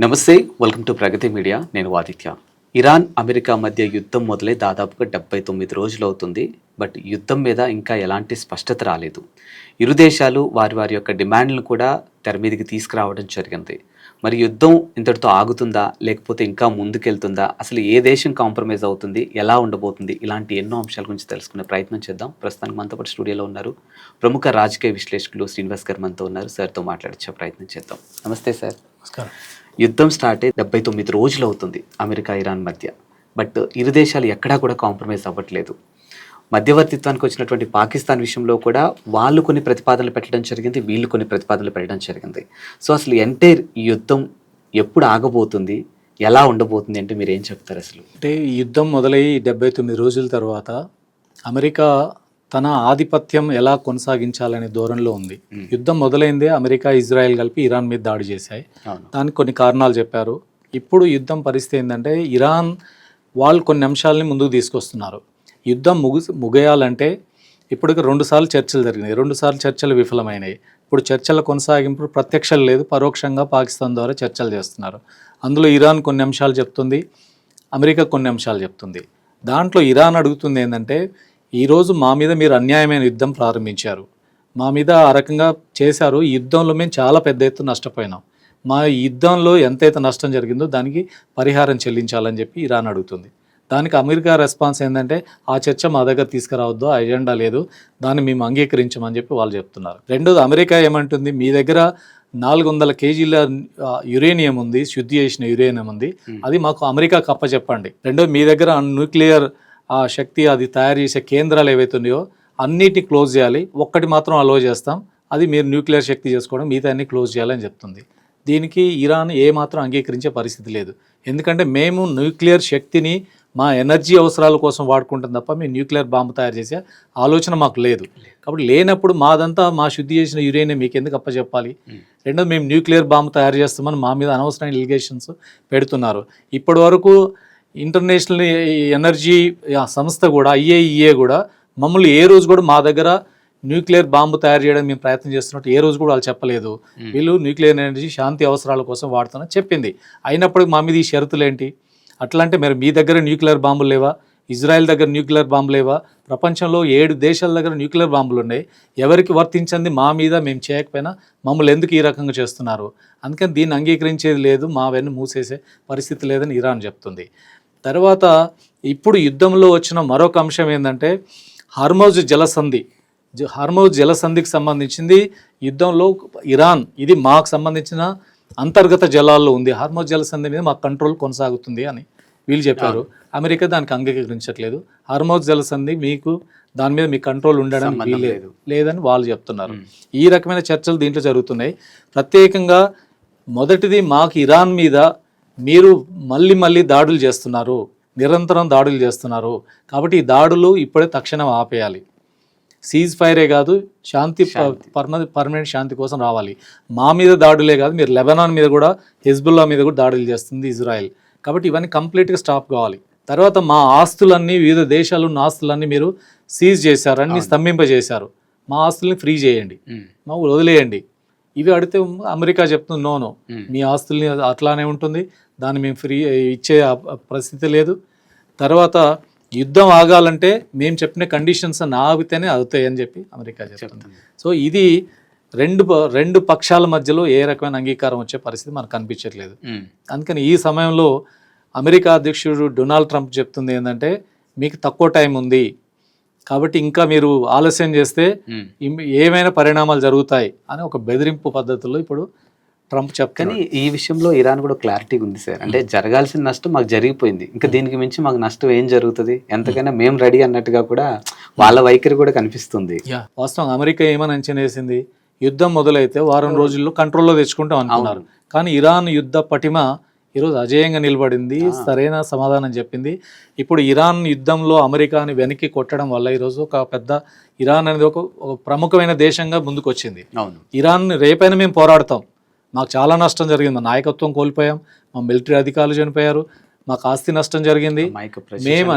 నమస్తే, welcome to Pragathi media. నేను Aditya. Iran America మధ్య యుద్ధం మొదలై దాదాపుగా 79 రోజులు అవుతుంది. బట్ యుద్ధం మీద ఇంకా ఎలాంటి స్పష్టత రాలేదు. ఇరు దేశాలు వారి వారి యొక్క డిమాండ్లను కూడా తెర మీదకి తీసుకురావడం జరిగింది. మరి యుద్ధం ఇంతటితో ఆగుతుందా, లేకపోతే ఇంకా ముందుకెళ్తుందా, అసలు ఏ దేశం కాంప్రమైజ్ అవుతుంది, ఎలా ఉండబోతుంది, ఇలాంటి ఎన్నో అంశాల గురించి తెలుసుకునే ప్రయత్నం చేద్దాం. ప్రస్తుతానికి మనతో పాటు స్టూడియోలో ఉన్నారు ప్రముఖ రాజకీయ విశ్లేషకులు శ్రీనివాస్ గారు మనతో ఉన్నారు. సార్తో మాట్లాడించే ప్రయత్నం చేద్దాం. నమస్తే సార్. నమస్కారం. యుద్ధం స్టార్ట్ అయ్యి 79 రోజులు అవుతుంది అమెరికా ఇరాన్ మధ్య. బట్ ఇరు దేశాలు ఎక్కడా కూడా కాంప్రమైజ్ అవ్వట్లేదు. మధ్యవర్తిత్వానికి వచ్చినటువంటి పాకిస్తాన్ విషయంలో కూడా వాళ్ళు కొన్ని ప్రతిపాదనలు పెట్టడం జరిగింది, వీళ్ళు కొన్ని ప్రతిపాదనలు పెట్టడం జరిగింది. సో అసలు ఎంటైర్ ఈ యుద్ధం ఎప్పుడు ఆగబోతుంది, ఎలా ఉండబోతుంది అంటే మీరు ఏం చెప్తారు అసలు? అంటే ఈ యుద్ధం మొదలై 79 రోజుల తర్వాత అమెరికా తన ఆధిపత్యం ఎలా కొనసాగించాలనే ధోరణిలో ఉంది. యుద్ధం మొదలైందే అమెరికా ఇజ్రాయెల్ కలిపి ఇరాన్ మీద దాడి చేశాయి. దానికి కొన్ని కారణాలు చెప్పారు. ఇప్పుడు యుద్ధం పరిస్థితి ఏంటంటే ఇరాన్ వాళ్ళు కొన్ని అంశాలని ముందుకు తీసుకొస్తున్నారు. యుద్ధం ముగియాలంటే ఇప్పటికి 2 సార్లు చర్చలు జరిగినాయి. 2 సార్లు చర్చలు విఫలమైనాయి. ఇప్పుడు చర్చల కొనసాగింపు ప్రత్యక్షం లేదు, పరోక్షంగా పాకిస్తాన్ ద్వారా చర్చలు చేస్తున్నారు. అందులో ఇరాన్ కొన్ని అంశాలు చెప్తుంది, అమెరికా కొన్ని అంశాలు చెప్తుంది. దాంట్లో ఇరాన్ అడుగుతుంది ఏంటంటే, ఈరోజు మా మీద మీరు అన్యాయమైన యుద్ధం ప్రారంభించారు, మా మీద ఆ రకంగా చేశారు. ఈ యుద్ధంలో మేము చాలా పెద్ద ఎత్తున నష్టపోయినాం. మా యుద్ధంలో ఎంతైతే నష్టం జరిగిందో దానికి పరిహారం చెల్లించాలని చెప్పి ఇరాన్ అడుగుతుంది. దానికి అమెరికా రెస్పాన్స్ ఏంటంటే, ఆ చర్చ మా దగ్గర తీసుకురావద్దు, ఆ ఎజెండా లేదు, దాన్ని మేము అంగీకరించమని చెప్పి వాళ్ళు చెప్తున్నారు. రెండోది అమెరికా ఏమంటుంది, మీ దగ్గర 400 కేజీల యురేనియం ఉంది, శుద్ధి చేసిన యురేనియం ఉంది, అది మాకు అమెరికాకు అప్పచెప్పండి. రెండోది మీ దగ్గర న్యూక్లియర్ ఆ శక్తి అది తయారు చేసే కేంద్రాలు ఏవైతే ఉన్నాయో అన్నిటిని క్లోజ్ చేయాలి, ఒక్కటి మాత్రం అలో చేస్తాం, అది మీరు న్యూక్లియర్ శక్తి చేసుకోవడం, మిగతా అన్ని క్లోజ్ చేయాలని చెప్తుంది. దీనికి ఇరాన్ ఏమాత్రం అంగీకరించే పరిస్థితి లేదు. ఎందుకంటే మేము న్యూక్లియర్ శక్తిని మా ఎనర్జీ అవసరాల కోసం వాడుకుంటాం తప్ప మేము న్యూక్లియర్ బాంబు తయారు చేసే ఆలోచన మాకు లేదు. కాబట్టి లేనప్పుడు మాదంతా మా శుద్ధి చేసిన యురేనియం మీకు ఎందుకు అప్పచెప్పాలి? రెండోది మేము న్యూక్లియర్ బాంబు తయారు చేస్తామని మా మీద అనవసరమైన ఎలిగేషన్స్ పెడుతున్నారు. ఇప్పటి వరకు ఇంటర్నేషనల్ ఎనర్జీ సంస్థ కూడా IAEA కూడా మమ్మల్ని ఏ రోజు కూడా మా దగ్గర న్యూక్లియర్ బాంబు తయారు చేయడానికి మేము ప్రయత్నం చేస్తున్నట్టు ఏ రోజు కూడా వాళ్ళు చెప్పలేదు. వీళ్ళు న్యూక్లియర్ ఎనర్జీ శాంతి అవసరాల కోసం వాడుతున్నా చెప్పింది. అయినప్పటికీ మా మీద ఈ షరతులు ఏంటి? అట్లా అంటే మరి మీ దగ్గర న్యూక్లియర్ బాంబులు లేవా? ఇజ్రాయెల్ దగ్గర న్యూక్లియర్ బాంబు లేవా? ప్రపంచంలో 7 దేశాల దగ్గర న్యూక్లియర్ బాంబులు ఉన్నాయి. ఎవరికి వర్తించింది మా మీద మేము చేయకపోయినా మమ్మల్ని ఎందుకు ఈ రకంగా చేస్తున్నారు? అందుకని దీన్ని అంగీకరించేది లేదు, మావన్నీ మూసేసే పరిస్థితి లేదని ఇరాన్ చెప్తుంది. తర్వాత ఇప్పుడు యుద్ధంలో వచ్చిన మరొక అంశం ఏంటంటే హార్మౌజ్ జలసంధికి సంబంధించింది. యుద్ధంలో ఇరాన్ ఇది మాకు సంబంధించిన అంతర్గత జలాల్లో ఉంది, హార్మౌజ్ జలసంధి మీద మాకు కంట్రోల్ కొనసాగుతుంది అని వీళ్ళు చెప్పారు. అమెరికా దానికి అంగీకరించట్లేదు. హార్మౌజ్ జలసంధి మీకు దాని మీద మీ కంట్రోల్ ఉండడం లేదని వాళ్ళు చెప్తున్నారు. ఈ రకమైన చర్చలు దీంట్లో జరుగుతున్నాయి. ప్రత్యేకంగా మొదటిది, మాకు ఇరాన్ మీద మీరు మళ్ళీ దాడులు చేస్తున్నారు, నిరంతరం దాడులు చేస్తున్నారు, కాబట్టి ఈ దాడులు ఇప్పుడే తక్షణం ఆపేయాలి. సీజ్ ఫైరే కాదు, శాంతి పర్మనెంట్ శాంతి కోసం రావాలి. మా మీద దాడులే కాదు, మీరు లెబనాన్ మీద కూడా, హెజ్బుల్లా మీద కూడా దాడులు చేస్తుంది ఇజ్రాయెల్. కాబట్టి ఇవన్నీ కంప్లీట్గా స్టాప్ కావాలి. తర్వాత మా ఆస్తులన్నీ, వివిధ దేశాలు ఉన్న ఆస్తులన్నీ మీరు సీజ్ చేశారు, అన్ని స్తంభింపజేశారు, మా ఆస్తుల్ని ఫ్రీ చేయండి, మా వదిలేయండి. ఇవి అడిగితే అమెరికా చెప్తుంది నో, మీ ఆస్తుల్ని అట్లానే ఉంటుంది, దాన్ని మేము ఫ్రీ ఇచ్చే పరిస్థితి లేదు. తర్వాత యుద్ధం ఆగాలంటే మేము చెప్పిన కండిషన్స్ అన్ని ఆగితేనే అవుతాయని చెప్పి అమెరికా చెప్తుంది. సో ఇది రెండు పక్షాల మధ్యలో ఏ రకమైన అంగీకారం వచ్చే పరిస్థితి మనకు కనిపించట్లేదు. అందుకని ఈ సమయంలో అమెరికా అధ్యక్షుడు డొనాల్డ్ ట్రంప్ చెప్తుంది ఏంటంటే, మీకు తక్కువ టైం ఉంది కాబట్టి ఇంకా మీరు ఆలస్యం చేస్తే ఏమైనా పరిణామాలు జరుగుతాయి అని ఒక బెదిరింపు పద్ధతిలో ఇప్పుడు ట్రంప్ చెప్తాను. కానీ ఈ విషయంలో ఇరాన్ కూడా క్లారిటీ ఉంది సార్. అంటే జరగాల్సిన నష్టం మాకు జరిగిపోయింది, ఇంకా దీనికి మించి మాకు నష్టం ఏం జరుగుతుంది, ఎంతకైనా మేము రెడీ అన్నట్టుగా కూడా వాళ్ళ వైఖరి కూడా కనిపిస్తుంది. వాస్తవం అమెరికా ఏమని అంచనా వేసింది, యుద్ధం మొదలైతే వారం రోజుల్లో కంట్రోల్లో తెచ్చుకుంటాం అనుకున్నారు. కానీ ఇరాన్ యుద్ధ పటిమ ఈరోజు అజేయంగా నిలబడింది, సరైన సమాధానం చెప్పింది. ఇప్పుడు ఇరాన్ యుద్ధంలో అమెరికాని వెనక్కి కొట్టడం వల్ల ఈరోజు ఒక పెద్ద ఇరాన్ అనేది ఒక ప్రముఖమైన దేశంగా ముందుకు వచ్చింది. ఇరాన్ రేపైనా మేము పోరాడతాం, మాకు చాలా నష్టం జరిగింది, మా నాయకత్వం కోల్పోయాం, మా మిలిటరీ అధికారులు చనిపోయారు, మాకు ఆస్తి నష్టం జరిగింది, మేము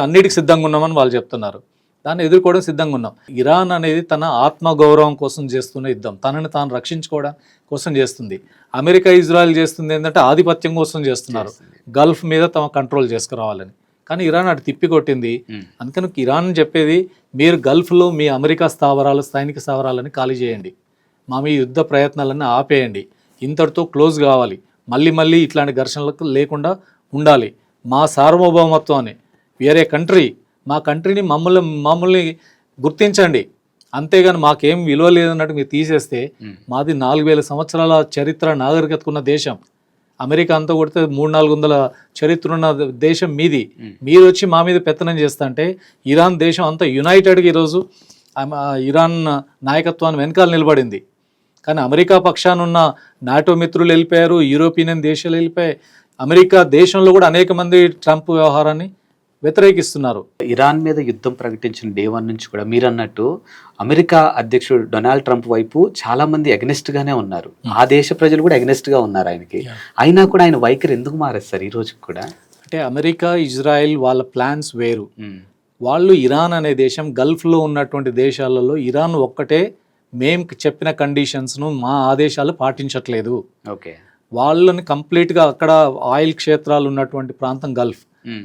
అన్నిటికి సిద్ధంగా ఉన్నామని వాళ్ళు చెప్తున్నారు. దాన్ని ఎదుర్కోవడం సిద్ధంగా ఉన్నాం. ఇరాన్ అనేది తన ఆత్మగౌరవం కోసం చేస్తున్న యుద్ధం, తనని తాను రక్షించుకోవడం కోసం చేస్తుంది. అమెరికా ఇజ్రాయెల్ చేస్తుంది ఏంటంటే ఆధిపత్యం కోసం చేస్తున్నారు, గల్ఫ్ మీద తమ కంట్రోల్ చేసుకురావాలని. కానీ ఇరాన్ అటు తిప్పికొట్టింది. అందుకని ఇరాన్ చెప్పేది, మీరు గల్ఫ్లో మీ అమెరికా స్థావరాలు, సైనిక స్థావరాలని ఖాళీ చేయండి, మీ యుద్ధ ప్రయత్నాలన్నీ ఆపేయండి, ఇంతటితో క్లోజ్ కావాలి, మళ్ళీ ఇట్లాంటి ఘర్షణలకు లేకుండా ఉండాలి, మా సార్వభౌమత్వాన్ని, వేరే కంట్రీ, మా కంట్రీని మమ్మల్ని గుర్తించండి, అంతేగాని మాకేం విలువ లేదన్నట్టు మీరు తీసేస్తే మాది 4000 సంవత్సరాల చరిత్ర నాగరికతకున్న దేశం. అమెరికా అంతా కొడితే 300-400 చరిత్ర ఉన్న దేశం మీది. మీరు వచ్చి మా మీద పెత్తనం చేస్తా అంటే ఇరాన్ దేశం అంతా యునైటెడ్గా ఈరోజు ఇరాన్ నాయకత్వాన్ని వెనకాల నిలబడింది. కానీ అమెరికా పక్షానున్న నాటో మిత్రులు వెళ్ళిపోయారు, యూరోపియన్ దేశాలు వెళ్ళిపోయాయి. అమెరికా దేశంలో కూడా అనేక మంది ట్రంప్ వ్యవహారాన్ని వ్యతిరేకిస్తున్నారు. ఇరాన్ మీద యుద్ధం ప్రకటించిన డే 1 నుంచి కూడా మీరు అన్నట్టు అమెరికా అధ్యక్షుడు డొనాల్డ్ ట్రంప్ వైపు చాలా మంది అగెనిస్ట్ గానే ఉన్నారు. ఆ దేశ ప్రజలు కూడా అగెనిస్ట్ గా ఉన్నారు ఆయనకి. అయినా కూడా ఆయన వైఖరి ఎందుకు మారేస్తారు ఈ రోజు కూడా? అంటే అమెరికా, ఇజ్రాయెల్ వాళ్ళ ప్లాన్స్ వేరు. వాళ్ళు ఇరాన్ అనే దేశం, గల్ఫ్లో ఉన్నటువంటి దేశాలలో ఇరాన్ ఒక్కటే మేము చెప్పిన కండిషన్స్ను, మా ఆదేశాలు పాటించట్లేదు. ఓకే, వాళ్ళని కంప్లీట్గా అక్కడ ఆయిల్ క్షేత్రాలు ఉన్నటువంటి ప్రాంతం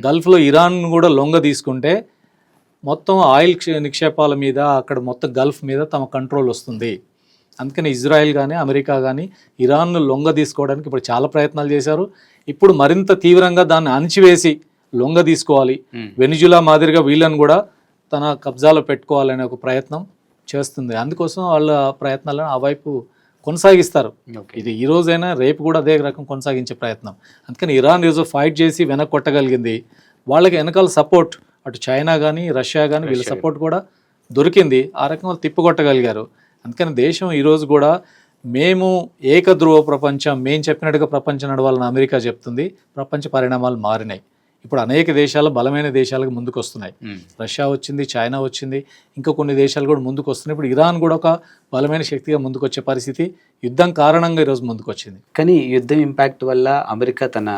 గల్ఫ్లో ఇరాన్ కూడా లొంగ తీసుకుంటే మొత్తం ఆయిల్ నిక్షేపాల మీద, అక్కడ మొత్తం గల్ఫ్ మీద తమ కంట్రోల్ వస్తుంది. అందుకని ఇజ్రాయెల్ కానీ అమెరికా కానీ ఇరాన్ను లొంగ తీసుకోవడానికి ఇప్పుడు చాలా ప్రయత్నాలు చేశారు. ఇప్పుడు మరింత తీవ్రంగా దాన్ని అణిచివేసి లొంగ తీసుకోవాలి, వెనిజులా మాదిరిగా వీళ్ళని కూడా తన కబ్జాలో పెట్టుకోవాలనే ఒక ప్రయత్నం చేస్తుంది. అందుకోసం వాళ్ళ ప్రయత్నాలను ఆ వైపు కొనసాగిస్తారు. ఇది ఈ రోజైనా రేపు కూడా అదే రకం కొనసాగించే ప్రయత్నం. అందుకని ఇరాన్ ఈరోజు ఫైట్ చేసి వెనక్కి కొట్టగలిగింది. వాళ్ళకి వెనకాల సపోర్ట్ అటు చైనా కానీ రష్యా కానీ వీళ్ళ సపోర్ట్ కూడా దొరికింది. ఆ రకంగా వాళ్ళు తిప్పగొట్టగలిగారు. అందుకని దేశం ఈరోజు కూడా మేము ఏకధ్రువ ప్రపంచం, మేము చెప్పినట్టుగా ప్రపంచం నడవాలని అమెరికా చెప్తుంది. ప్రపంచ పరిణామాలు మారినాయి. ఇప్పుడు అనేక దేశాలు బలమైన దేశాలకు ముందుకు వస్తున్నాయి. రష్యా వచ్చింది, చైనా వచ్చింది, ఇంకా కొన్ని దేశాలు కూడా ముందుకు వస్తున్నాయి. ఇప్పుడు ఇరాన్ కూడా ఒక బలమైన శక్తిగా ముందుకు వచ్చే పరిస్థితి యుద్ధం కారణంగా ఈరోజు ముందుకు వచ్చింది. కానీ యుద్ధం ఇంపాక్ట్ వల్ల అమెరికా తన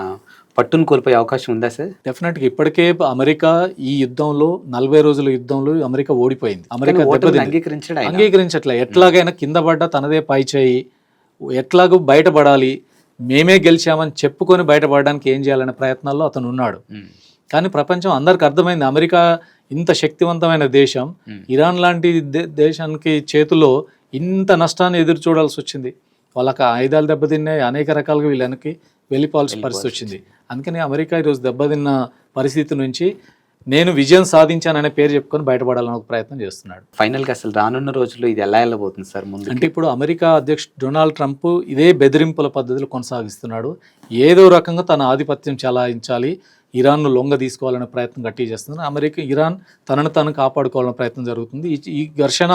పట్టును కోల్పోయే అవకాశం ఉందా సార్? డెఫినెట్గా ఇప్పటికే అమెరికా ఈ యుద్ధంలో 40 రోజుల యుద్ధంలో అమెరికా ఓడిపోయింది. అమెరికా అంగీకరించట్లే. ఎట్లాగైనా కింద పడ్డా తనదే పై చేయి, ఎట్లాగో బయటపడాలి, మేమే గెలిచామని చెప్పుకొని బయటపడడానికి ఏం చేయాలనే ప్రయత్నాల్లో అతను ఉన్నాడు. కానీ ప్రపంచం అందరికి అర్థమైంది, అమెరికా ఇంత శక్తివంతమైన దేశం ఇరాన్ లాంటి దేశానికి చేతిలో ఇంత నష్టాన్ని ఎదురు చూడాల్సి వచ్చింది. వాళ్ళకి ఆయుధాలు దెబ్బతిన్నాయి, అనేక రకాలుగా వీళ్ళు వెనక్కి వెళ్ళిపోవాల్సిన పరిస్థితి వచ్చింది. అందుకని అమెరికా ఈరోజు దెబ్బతిన్న పరిస్థితి నుంచి నేను విజయం సాధించాననే పేరు చెప్పుకొని బయటపడాలని ఒక ప్రయత్నం చేస్తున్నాడు. ఫైనల్గా అసలు రానున్న రోజుల్లో ఇది ఎలా వెళ్ళబోతుంది సార్ ముందు? అంటే ఇప్పుడు అమెరికా అధ్యక్షుడు డొనాల్డ్ ట్రంప్ ఇదే బెదిరింపుల పద్ధతులు కొనసాగిస్తున్నాడు. ఏదో రకంగా తన ఆధిపత్యం చెలాయించాలి, ఇరాన్ను లొంగ తీసుకోవాలనే ప్రయత్నం గట్టిగా చేస్తుంది. ఇరాన్ తనను తాను కాపాడుకోవాలనే ప్రయత్నం జరుగుతుంది. ఈ ఘర్షణ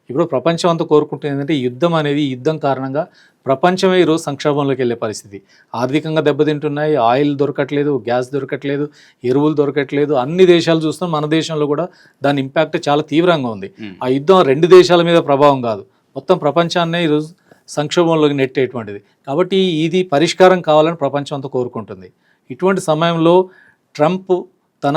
ఇప్పుడు ప్రపంచం అంతా కోరుకుంటుంది ఏంటంటే ఈ యుద్ధం కారణంగా ప్రపంచమే ఈరోజు సంక్షోభంలోకి వెళ్ళే పరిస్థితి. ఆర్థికంగా దెబ్బతింటున్నాయి, ఆయిల్ దొరకట్లేదు, గ్యాస్ దొరకట్లేదు, ఎరువులు దొరకట్లేదు. అన్ని దేశాలు చూస్తాం, మన దేశంలో కూడా దాని ఇంపాక్ట్ చాలా తీవ్రంగా ఉంది. ఆ యుద్ధం 2 దేశాల మీద ప్రభావం కాదు, మొత్తం ప్రపంచాన్నే ఈరోజు సంక్షోభంలోకి నెట్టేటువంటిది. కాబట్టి ఇది పరిష్కారం కావాలని ప్రపంచం అంతా కోరుకుంటుంది. ఇటువంటి సమయంలో ట్రంప్ తన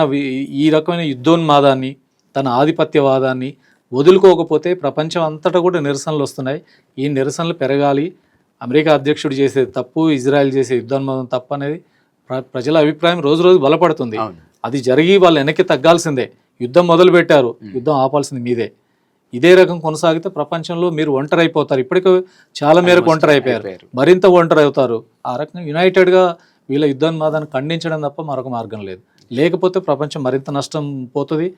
ఈ రకమైన యుద్ధోన్మాదాన్ని, తన ఆధిపత్యవాదాన్ని వదులుకోకపోతే ప్రపంచం అంతటా కూడా నిరసనలు వస్తున్నాయి. ఈ నిరసనలు పెరగాలి. అమెరికా అధ్యక్షుడు చేసేది తప్పు, ఇజ్రాయెల్ చేసే యుద్ధోన్మాదం తప్పు అనేది ప్రజల అభిప్రాయం రోజు రోజు బలపడుతుంది. అది జరిగి వాళ్ళు వెనక్కి తగ్గాల్సిందే. యుద్ధం మొదలు పెట్టారు, యుద్ధం ఆపాల్సింది మీదే. ఇదే రకం కొనసాగితే ప్రపంచంలో మీరు ఒంటరి అయిపోతారు. ఇప్పటికే చాలా మేరకు ఒంటరి అయిపోయారు, మరింత ఒంటరి అవుతారు. ఆ రకంగా యునైటెడ్గా వీళ్ళ యుద్ధోన్మాదాన్ని ఖండించడం తప్ప మరొక మార్గం లేదు. లేకపోతే ప్రపంచం మరింత నష్టం పోతుంది.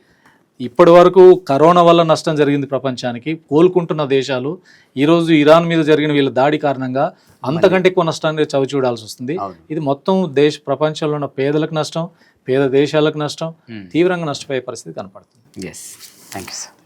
ఇప్పటి వరకు కరోనా వల్ల నష్టం జరిగింది ప్రపంచానికి. కోలుకుంటున్న దేశాలు ఈరోజు ఇరాన్ మీద జరిగిన వీళ్ళ దాడి కారణంగా అంతకంటే ఎక్కువ నష్టాన్ని చవి చూడాల్సి వస్తుంది. ఇది మొత్తం ప్రపంచంలో ఉన్న పేదలకు నష్టం, పేద దేశాలకు నష్టం, తీవ్రంగా నష్టపోయే పరిస్థితి కనపడుతుంది. Yes, thank you sir.